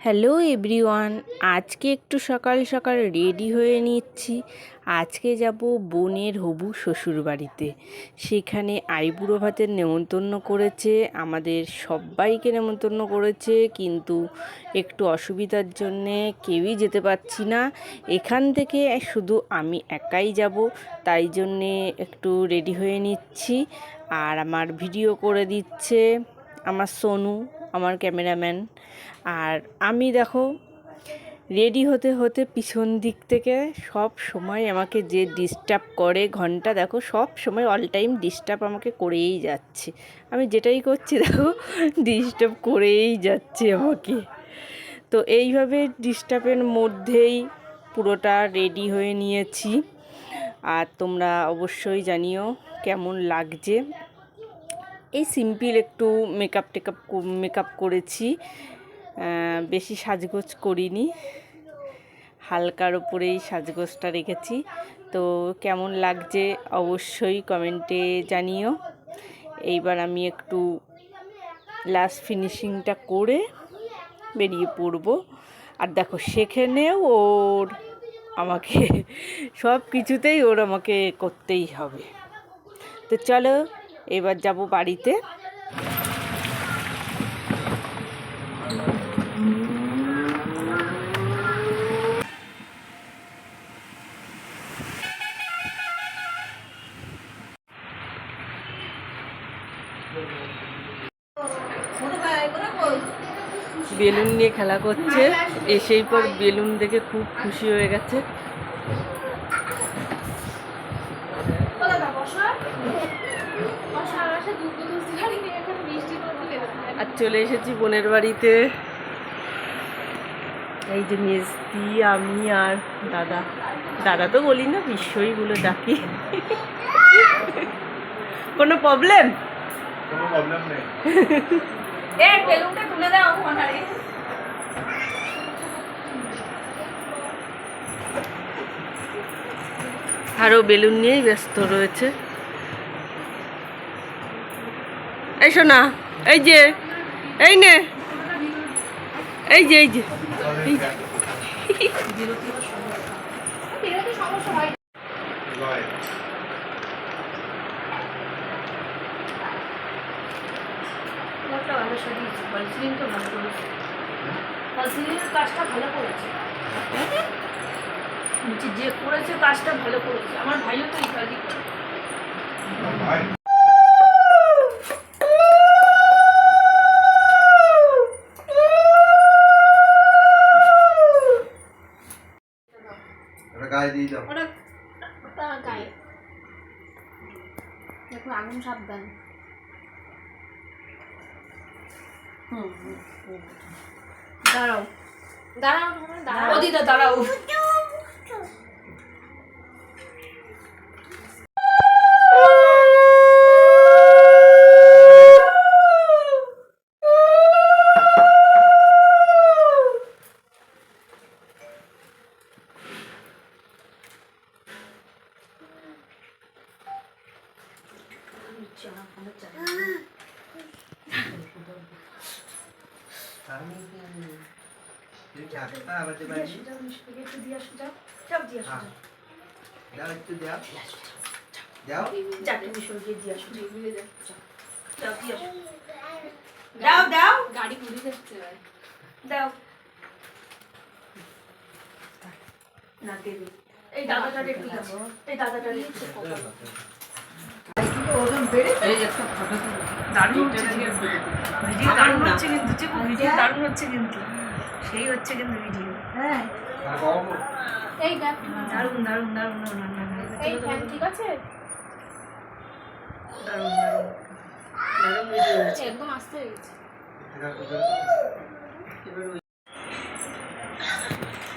Hello everyone, আজকে একটু সকাল সকাল রেডি হয়ে নিচ্ছি। আজকে যাব বোনের হবু শ্বশুরবাড়িতে। সেখানে আইবুড়ো ভাতের নেমন্তন্ন করেছে, আমাদের সবাইকে নেমন্তন্ন করেছে, কিন্তু একটু অসুবিধার জন্যে কেউই যেতে পারছি না। এখান থেকে শুধু আমি একাই যাব, তাই জন্যে একটু রেডি হয়ে নিচ্ছি। আর আমার ভিডিও করে দিচ্ছে আমার সোনু, আমার ক্যামেরাম্যান। আর আমি দেখো রেডি হতে হতে পিছন দিক থেকে সব সময় আমাকে যে ডিস্টার্ব করে, ঘন্টা দেখো সব সময় অল টাইম ডিস্টার্ব আমাকে করেই যাচ্ছে। আমি যেটাই করছি দেখো ডিস্টার্ব করেই যাচ্ছে আমাকে। তো এইভাবে ডিস্টার্বের মধ্যেই পুরোটা রেডি হয়ে নিয়েছি। আর তোমরা অবশ্যই জানিও কেমন লাগছে। এই সিম্পল একটু মেকআপ করেছি, বেশি সাজগোজ করিনি, হালকার উপরেই সাজগোজটা রেখেছি। তো কেমন লাগছে অবশ্যই কমেন্টে জানিও। এইবার আমি একটু লাস্ট ফিনিশিংটা করে বেরিয়ে পড়ব। আর দেখো সেখানেও ওর আমাকে সব কিছুতেই ওর আমাকে করতেই হবে। তো চলো এবার যাব বাড়িতে। বেলুন নিয়ে খেলা করছে, এসেই পর বেলুন দেখে খুব খুশি হয়ে গেছে। আর চলে এসেছি বোনের বাড়িতে। এই যে মেজদি, আমি আর দাদা। দাদা তো বলি না, বিশ্বই বলে ডাকি। কোনো প্রবলেম? কোনো প্রবলেম নেই। এই বেলুনটা তুলে দাও ওখানে। আরও বেলুন নিয়েই ব্যস্ত রয়েছে। এই শোনা, এই যে এই নে, এই যে এই যে সমস্যা হয়। ভালো সাজিয়েছে, ফলসিলিং তো ভালো করেছে, ফলসিলিংয়ের কাজটা ভালো করেছে, যে করেছে কাজটা ভালো করেছে। আমার ভাইও তো এই কাজই করে। গায়ে দিয়ে দাও। ওটা গায়ে দেখো, আগুন সাবধান। দাঁড়াও দাঁড়াও দাঁড়াও দিদা, দাঁড়াও। দাও দাও, গাড়ি ঘুরে যাচ্ছে, দাও না দেবে। এই দাদাটা একটু দাও, এই দাদাটা নিচ্ছে। দারুণ হচ্ছে কিন্তু সেই হচ্ছে কিন্তু ভিডিও। হ্যাঁ এই দেখ, দারুণ দারুণ দারুণ দারুণ। এই ফ্যান ঠিক আছে, দারুণ দারুণ দারুণ ভিডিও হচ্ছে, একদম আস্তে হয়ে গেছে।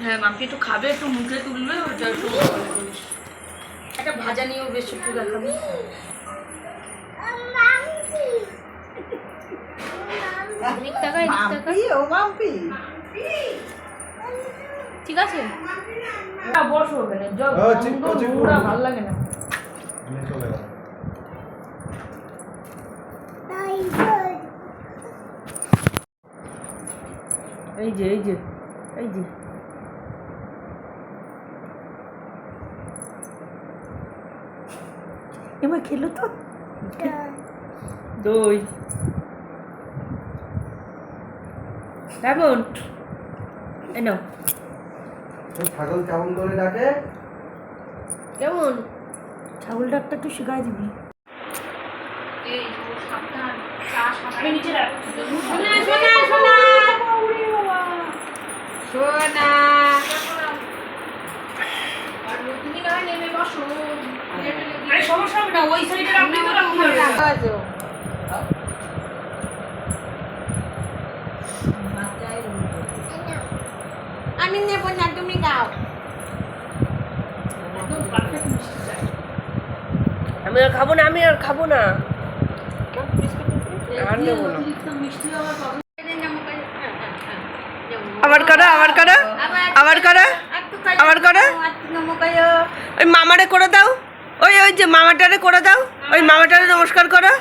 হ্যাঁ মাম্পি একটু খাবে, একটু মুখে তুলবে, ওটা একটু একটা ভাজা নিয়েও বেশ একটু দেখাবে। ঠিক আছে বসো ওখানে, ভালো লাগে না। এই যে এই যে এই যে এবার খেলো তো দই কেমন এনো ছাগল কেমন করে ডাকে? কেমন ছাগল ডাকটা একটু শিখাই দিবি এই সাবধান চা সামনে নিচে রাখ সোনা আর তুমি না নেমে বসো আরে সমস্যা হবে না ওই সাইডে রাখলে তো রাখতে হবে আমি নেব না তুমি দাও আমি আর খাবো না আর নেবো না আবার করো ওই মামারে করে দাও ওই ওই যে মামাটারে করে দাও ওই মামাটারে নমস্কার করো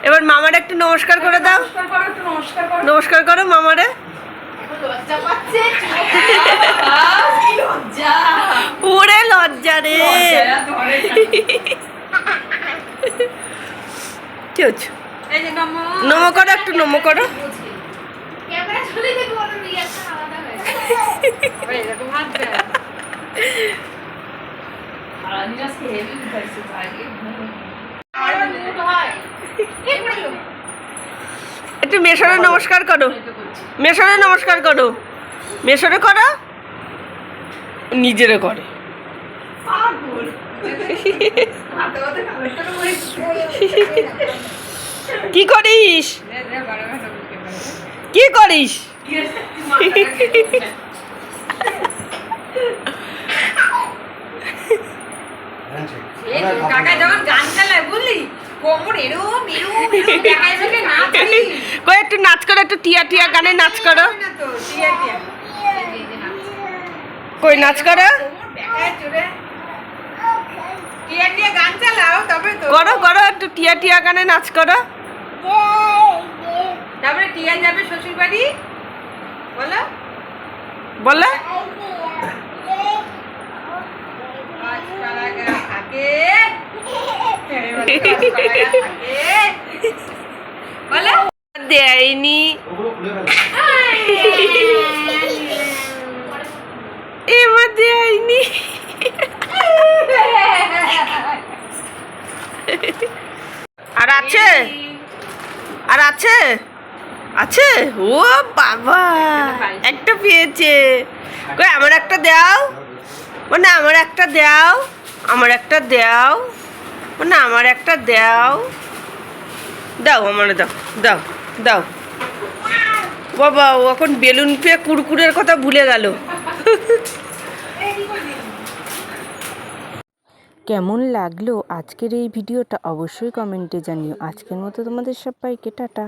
এবার মামারে একটু নমস্কার করে দাও নমস্কার করো মামারে ওরে লজ্জা রে কি হচ্ছে নমো করো একটু নমো করো একটু মেশরে নমস্কার করো মেশরে করো নিজেরে করে কি করিস কাকা যখন গান চালায় বুঝলি কোমর এরম দেখায় থেকে নাচ কই একটু নাচ করো একটু টিয়া গানে নাচ করো কই নাচ করো গান চালাও তবে তো করো একটু টিয়া গানে নাচ করো তারপরে টিয়া যাবে শ্বশুর বাড়ি বলো দেয়নি এবার দেয়নি আর আছে ও বাবা একটা পেয়েছে কই আমার একটা দাও মানে আমার একটা দাও দাও আমারে দাও বাবা ও এখন বেলুন পেয়ে কুরকুরের কথা ভুলে গেল কেমন লাগলো আজকের এই ভিডিওটা অবশ্যই কমেন্টে জানিও আজকের মতো তোমাদের সবাইকে টাটা।